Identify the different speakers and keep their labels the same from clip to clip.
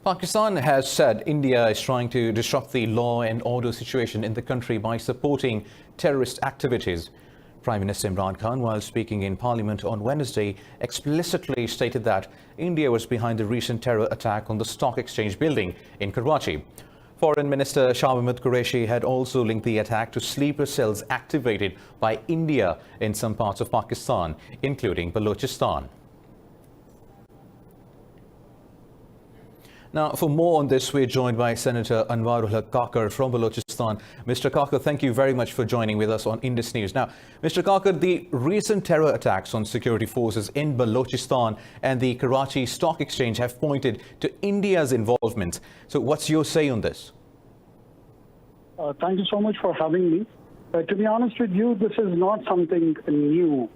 Speaker 1: Pakistan has said India is trying to disrupt the law and order situation in the country by supporting terrorist activities. Prime Minister Imran Khan, while speaking in Parliament on Wednesday, explicitly stated that India was behind the recent terror attack on the Stock Exchange building in Karachi. Foreign Minister Shah Mahmood Qureshi had also linked the attack to sleeper cells activated by India in some parts of Pakistan, including Balochistan. Now, for more on this, we're joined by Senator Anwar-ul-Kakar from Balochistan. Mr. Kakar, thank you very much for joining with us on Indus News. Now, Mr. Kakar, the recent terror attacks on security forces in Balochistan and the Karachi Stock Exchange have pointed to India's involvement. So what's your say on this?
Speaker 2: Thank you so much for having me. To be honest with you, this is not something new.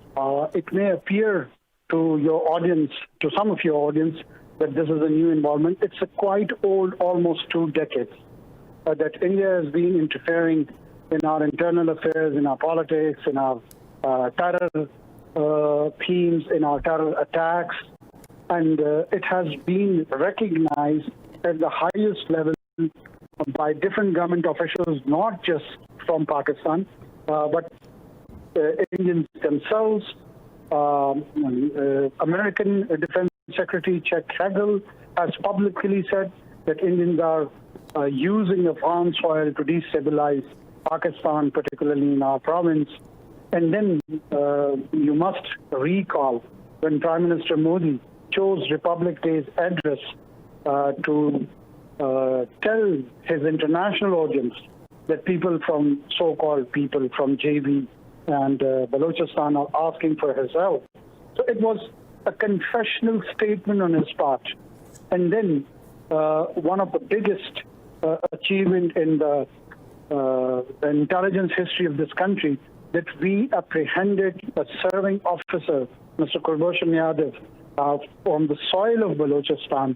Speaker 2: It may appear to your audience, to some of your audience, that this is a new involvement. It's a quite old, almost 2 decades, that India has been interfering in our internal affairs, in our politics, in our terror themes, in our terror attacks. And it has been recognized at the highest level by different government officials, not just from Pakistan, but Indians themselves. American Defense Secretary Chuck Hagel has publicly said that Indians are using the farm soil to destabilize Pakistan, particularly in our province. And then you must recall when Prime Minister Modi chose Republic Day's address to tell his international audience that people from so-called people from JB and Balochistan are asking for his help. So it was a confessional statement on his part. And then one of the biggest achievement in the intelligence history of this country, that we apprehended a serving officer, Mr. Kulbhushan Yadav, on the soil of Balochistan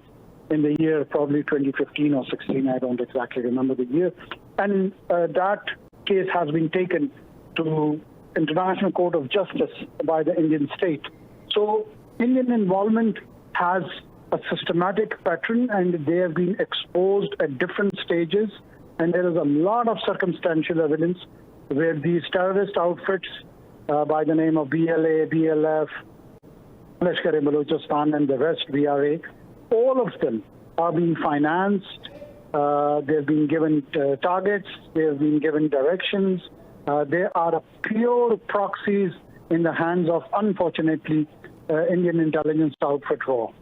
Speaker 2: in the year probably 2015 or 16, I don't exactly remember the year. And that case has been taken to International Court of Justice by the Indian state. So Indian involvement has a systematic pattern, and they have been exposed at different stages. And there is a lot of circumstantial evidence where these terrorist outfits by the name of BLA, BLF, Lashkar-e-Balochistan and the rest, BRA, all of them are being financed. They've been given targets. They have been given directions. They are pure proxies in the hands of, unfortunately, Indian intelligence outfit RAW.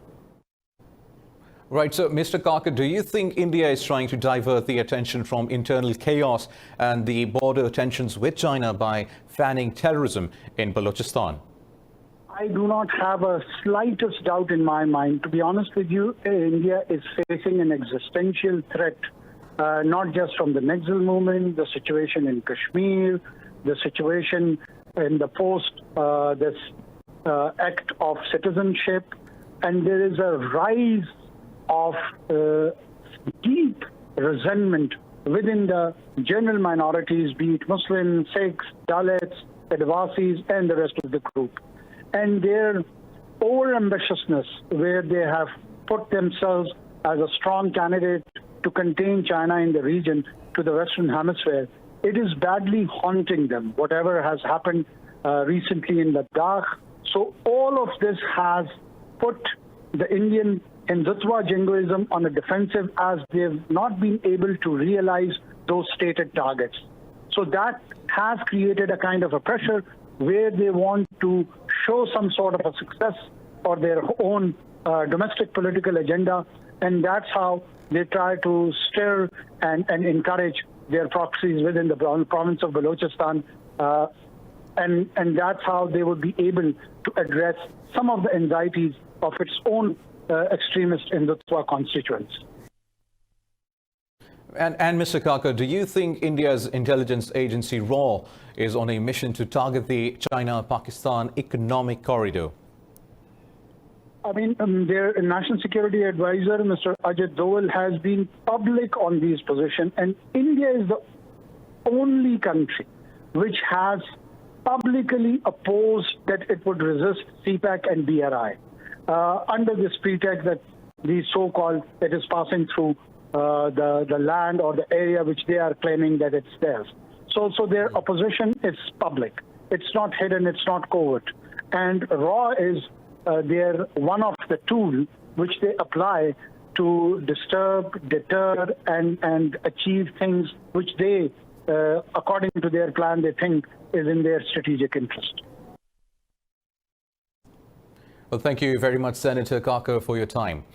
Speaker 1: Right. So, Mr. Kakar, do you think India is trying to divert the attention from internal chaos and the border tensions with China by fanning terrorism in Balochistan?
Speaker 2: I do not have a slightest doubt in my mind. To be honest with you, India is facing an existential threat, not just from the Naxal movement, the situation in Kashmir, the situation in the post this act of citizenship, and there is a rise of deep resentment within the general minorities, be it Muslims, Sikhs, Dalits, Adivasis, and the rest of the group. And their over-ambitiousness, where they have put themselves as a strong candidate to contain China in the region to the Western Hemisphere, it is badly haunting them, whatever has happened recently in Ladakh. So all of this has put the Indian Hindutva jingoism on a defensive, as they've not been able to realize those stated targets. So that has created a kind of a pressure where they want to show some sort of a success for their own domestic political agenda, and that's how they try to stir and encourage their proxies within the province of Balochistan, and that's how they would be able to address some of the anxieties of its own extremist Hindutva constituents.
Speaker 1: And Mr. Kakar, do you think India's intelligence agency RAW is on a mission to target the China-Pakistan economic corridor?
Speaker 2: I mean, their national security advisor, Mr. Ajit Doval, has been public on these positions, and India is the only country which has publicly opposed that it would resist CPAC and BRI under this pretext that the so-called, it is passing through the land or the area which they are claiming that it's theirs. So their opposition is public. It's not hidden, it's not covert. And RAW is their one of the tool which they apply to disturb, deter, and achieve things which they, according to their plan, they think is in their strategic interest.
Speaker 1: Well, thank you very much, Senator Kakar, for your time.